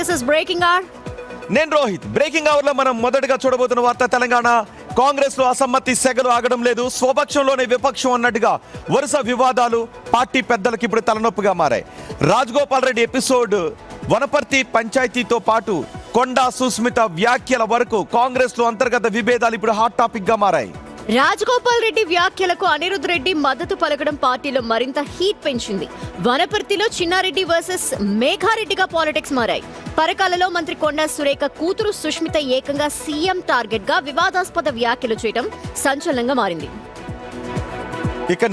This is breaking hour. నేను Rohit. Breaking hour లో మనం మొదటగా చూడబోతున్న వార్త, తెలంగాణ కాంగ్రెస్ లో అసమ్మతి సెగలు ఆగడం లేదు. స్వపక్షంలోనే విపక్షం అన్నట్టుగా వరుస వివాదాలు పార్టీ పెద్దలకు ఇప్పుడు తలనొప్పిగా మారాయి. రాజగోపాల్ రెడ్డి ఎపిసోడ్, వనపర్తి పంచాయతీతో పాటు కొండా సుస్మిత వ్యాఖ్యల వరకు కాంగ్రెస్ లో అంతర్గత విభేదాలు ఇప్పుడు హాట్ టాపిక్ గా మారాయి. రాజగోపాల్ రెడ్డి వ్యాఖ్యలకు అనిరుద్ రెడ్డి మద్దతు పలకడం పార్టీలో మరింత హీట్ పెంచింది. వనపర్తిలో చిన్నారెడ్డి వర్సెస్ మేఘారెడ్డిగా పాలిటిక్స్ మారాయి. పరకాలలో మంత్రి కొండా సురేఖ కూతురు సుష్మిత ఏకంగా సీఎం టార్గెట్ గా వివాదాస్పద వ్యాఖ్యలు చేయడం సంచలనంగా మారింది. ఇక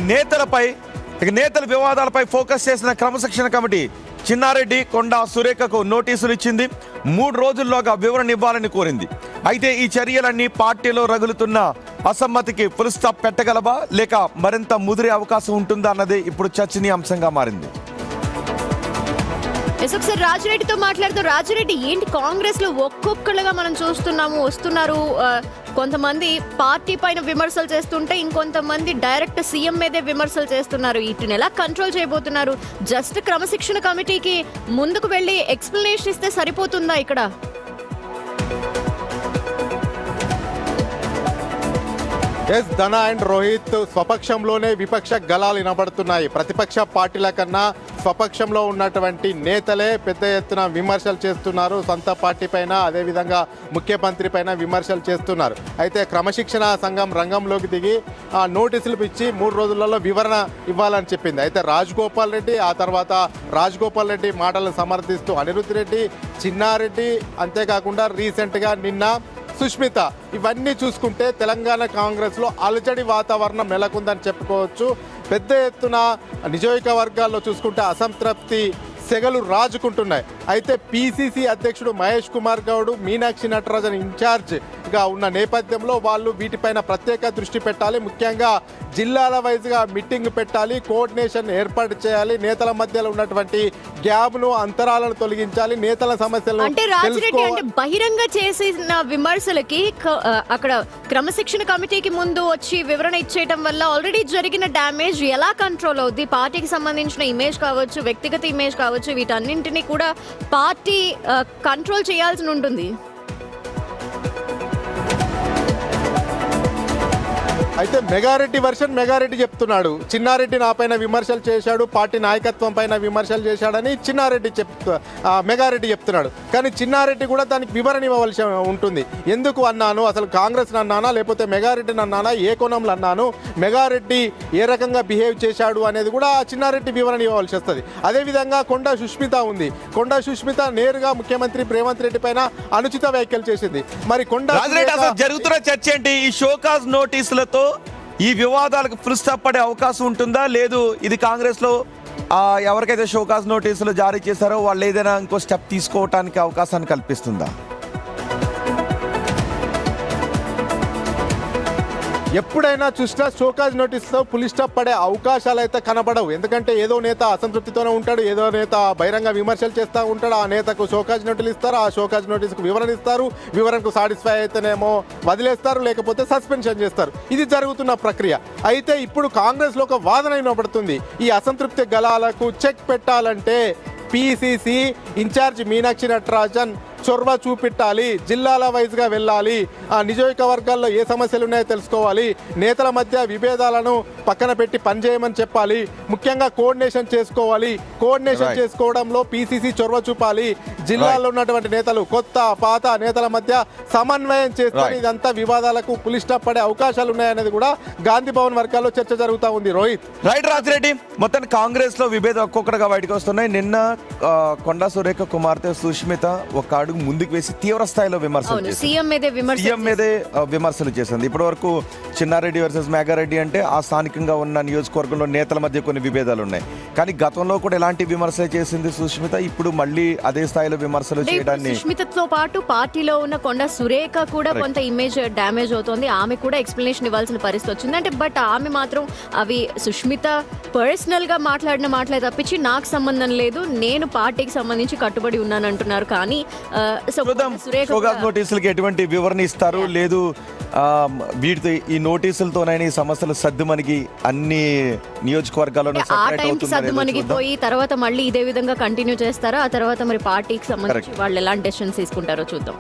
నేతల వివాదాలపై ఫోకస్ చేసిన క్రమశిక్షణ కమిటీ చిన్నారెడ్డి, కొండా సురేఖకు నోటీసులు ఇచ్చింది. 3 రోజుల్లోగా వివరణ ఇవ్వాలని కోరింది. అయితే ఈ చర్యలన్నీ పార్టీలో రగులుతున్న అసమ్మతికి ఫుల్ స్టాప్ పెట్టగలవా, లేక మరింత ముదిరే అవకాశం ఉంటుందా అన్నది ఇప్పుడు చర్చనీయాంశంగా మారింది. ఒకసారి రాజిరెడ్డితో మాట్లాడుతూ, రాజిరెడ్డి ఏంటి కాంగ్రెస్ లో ఒక్కొక్కళ్ళగా మనం చూస్తున్నాము, వస్తున్నారు. కొంతమంది పార్టీ పైన విమర్శలు చేస్తుంటే ఇంకొంతమంది డైరెక్ట్ సీఎం మీదే విమర్శలు చేస్తున్నారు. వీటిని ఎలా కంట్రోల్ చేయబోతున్నారు? జస్ట్ క్రమశిక్షణ కమిటీకి ముందుకు వెళ్ళి ఎక్స్ప్లెనేషన్ ఇస్తే సరిపోతుందా ఇక్కడ? ఎస్ ధన అండ్ రోహిత్, స్వపక్షంలోనే విపక్ష గళాలు వినబడుతున్నాయి. ప్రతిపక్ష పార్టీల కన్నా స్వపక్షంలో ఉన్నటువంటి నేతలే పెద్ద ఎత్తున విమర్శలు చేస్తున్నారు. సొంత పార్టీ పైన, అదేవిధంగా ముఖ్యమంత్రి పైన విమర్శలు చేస్తున్నారు. అయితే క్రమశిక్షణ సంఘం రంగంలోకి దిగి నోటీసులు ఇచ్చి 3 రోజులలో వివరణ ఇవ్వాలని చెప్పింది. అయితే రాజగోపాల్ రెడ్డి, ఆ తర్వాత రాజగోపాల్ రెడ్డి మాటలను సమర్థిస్తూ అనిరుద్ రెడ్డి, చిన్నారెడ్డి, అంతేకాకుండా రీసెంట్గా నిన్న సుష్మిత, ఇవన్నీ చూసుకుంటే తెలంగాణ కాంగ్రెస్లో అలజడి వాతావరణం నెలకొందని చెప్పుకోవచ్చు. పెద్ద ఎత్తున నియోజకవర్గాల్లో చూసుకుంటే అసంతృప్తి సెగలు రాజుకుంటున్నాయి. అయితే పిసిసి అధ్యక్షుడు మహేష్ కుమార్ గౌడ్, మీనాక్షి నటరాజన్ ఇన్ఛార్జ్గా ఉన్న నేపథ్యంలో వాళ్ళు వీటిపైన ప్రత్యేక దృష్టి పెట్టాలి. ముఖ్యంగా జిల్లాల వైజ్గా మీటింగ్ పెట్టాలి, కోఆర్డినేషన్ ఏర్పాటు చేయాలి, నేతల మధ్యలో ఉన్నటువంటి గ్యాప్ను, అంతరాలను తొలగించాలి, నేతల సమస్యలు. అంటే రాజిరెడ్డి అంటే బహిరంగ చేసిన విమర్శలకి అక్కడ క్రమశిక్షణ కమిటీకి ముందు వచ్చి వివరణ ఇచ్చేయడం వల్ల ఆల్రెడీ జరిగిన డ్యామేజ్ ఎలా కంట్రోల్ అవుద్ది? పార్టీకి సంబంధించిన ఇమేజ్ కావచ్చు, వ్యక్తిగత ఇమేజ్ కావచ్చు, వీటన్నింటినీ కూడా పార్టీ కంట్రోల్ చేయాల్సి ఉంటుంది. అయితే మెగారెడ్డి చెప్తున్నాడు, చిన్నారెడ్డి నా పైన విమర్శలు చేశాడు, పార్టీ నాయకత్వం పైన విమర్శలు చేశాడని మెగారెడ్డి చెప్తున్నాడు. కానీ చిన్నారెడ్డి కూడా దానికి వివరణ ఇవ్వవలసి ఉంటుంది. ఎందుకు అన్నాను, అసలు కాంగ్రెస్ అన్నానా లేకపోతే మెగారెడ్డిని అన్నానా, ఏ కోణంలో అన్నాను, మెగారెడ్డి ఏ రకంగా బిహేవ్ చేశాడు అనేది కూడా చిన్నారెడ్డి వివరణ ఇవ్వవలసి వస్తుంది. అదేవిధంగా కొండా సుష్మిత ఉంది. కొండా సుష్మిత నేరుగా ముఖ్యమంత్రి రేవంత్ రెడ్డి పైన అనుచిత వ్యాఖ్యలు చేసింది. మరి జరుగుతున్న చర్చ ఏంటి? ఈ షోకాజ్ నోటీసులతో ఈ వివాదాలకు ఫుల్ స్టాప్ పడే అవకాశం ఉంటుందా? లేదు ఇది కాంగ్రెస్ లో ఎవరికైతే షోకాజ్ నోటీసులు జారీ చేశారో వాళ్ళు ఏదైనా ఇంకో స్టెప్ తీసుకోవటానికి అవకాశాన్ని కల్పిస్తుందా? ఎప్పుడైనా చూసినా షోకాజ్ నోటీస్తో ఫుల్ స్టాప్ పడే అవకాశాలు అయితే కనబడవు. ఎందుకంటే ఏదో నేత అసంతృప్తితోనే ఉంటాడు, ఏదో నేత బహిరంగ విమర్శలు చేస్తూ ఉంటాడు. ఆ నేతకు షోకాజ్ నోటీసులు ఇస్తారు, ఆ షోకాజ్ నోటీసుకు వివరణ ఇస్తారు, వివరణకు సాటిస్ఫై అయితేనేమో వదిలేస్తారు, లేకపోతే సస్పెన్షన్ చేస్తారు. ఇది జరుగుతున్న ప్రక్రియ. అయితే ఇప్పుడు కాంగ్రెస్లో ఒక వాదన వినబడుతుంది. ఈ అసంతృప్తి గళాలకు చెక్ పెట్టాలంటే పిసిసి ఇన్ఛార్జ్ మీనాక్షి నటరాజన్ చొరవ చూపెట్టాలి, జిల్లాల వైజ్గా వెళ్ళాలి, ఆ నియోజకవర్గాల్లో ఏ సమస్యలు ఉన్నాయో తెలుసుకోవాలి, నేతల మధ్య విభేదాలను పక్కన పెట్టి పనిచేయమని చెప్పాలి, ముఖ్యంగా కోఆర్డినేషన్ చేసుకోవాలి. కోఆర్డినేషన్ చేసుకోవడంలో పిసిసి చొరవ చూపాలి. జిల్లాలో ఉన్నటువంటి నేతలు, కొత్త పాత నేతల మధ్య సమన్వయం చేసుకొని ఇదంతా వివాదాలకు ఫుల్ స్టాప్ పడే అవకాశాలు ఉన్నాయనేది కూడా గాంధీ భవన్ వర్గాల్లో చర్చ జరుగుతూ ఉంది. రోహిత్, రైట్. రాజిరెడ్డి, మొత్తం కాంగ్రెస్ లో విభేదం ఒక్కొక్కటిగా బయటకు వస్తున్నాయి. నిన్న కొండా సురేఖ కుమార్తె సుష్మిత ఒక అడుగు ముందుకు వేసి తీవ్ర స్థాయిలో సీఎం మీదే విమర్శలు చేసింది. ఇప్పటి వరకు చిన్నారెడ్డి వర్సెస్ మేఘారెడ్డి అంటే ఆ స్థానికంగా ఉన్న నియోజకవర్గంలో నేతల మధ్య కొన్ని విభేదాలు ఉన్నాయి. కానీ గతంలో కూడా ఎలాంటి విమర్శలు చేసింది సుష్మిత, ఇప్పుడు మళ్ళీ అదే స్థాయిలో విమర్శలు చేయడాన్ని. సుష్మితతో పాటు పార్టీలో ఉన్న కొండా సురేఖ కూడా కొంత ఇమేజ్ డ్యామేజ్ అవుతోంది. ఆమె కూడా ఎక్స్ప్లెనేషన్ ఇవ్వాల్సిన పరిస్థితి వచ్చింది. అంటే బట్ ఆమె మాత్రం అవి సుష్మిత పర్సనల్ గా మాట్లాడిన మాటలే తప్పించి నాకు సంబంధం లేదు, నేను పార్టీకి సంబంధించి కట్టుబడి ఉన్నాను అంటున్నారు. కానీ సో చూద్దాం సురేఖ షోకాజ్ కూడా- నోటీసులకి ఎటువంటి వివరణ ఇస్తారు లేదు వీటితో ఈ నోటీసులతోనైనా ఈ సమస్యలు సర్దుమణిగి అన్ని నియోజకవర్గాల్లోనూ ఆ separate టైంకి అవుతుందో సర్దు లేదో మనకి చూద్దాం. పోయి తర్వాత మళ్ళీ ఇదే విధంగా కంటిన్యూ చేస్తారా, ఆ తర్వాత మరి పార్టీకి సంబంధించి వాళ్ళు ఎలాంటి డెసిషన్స్ తీసుకుంటారో చూద్దాం.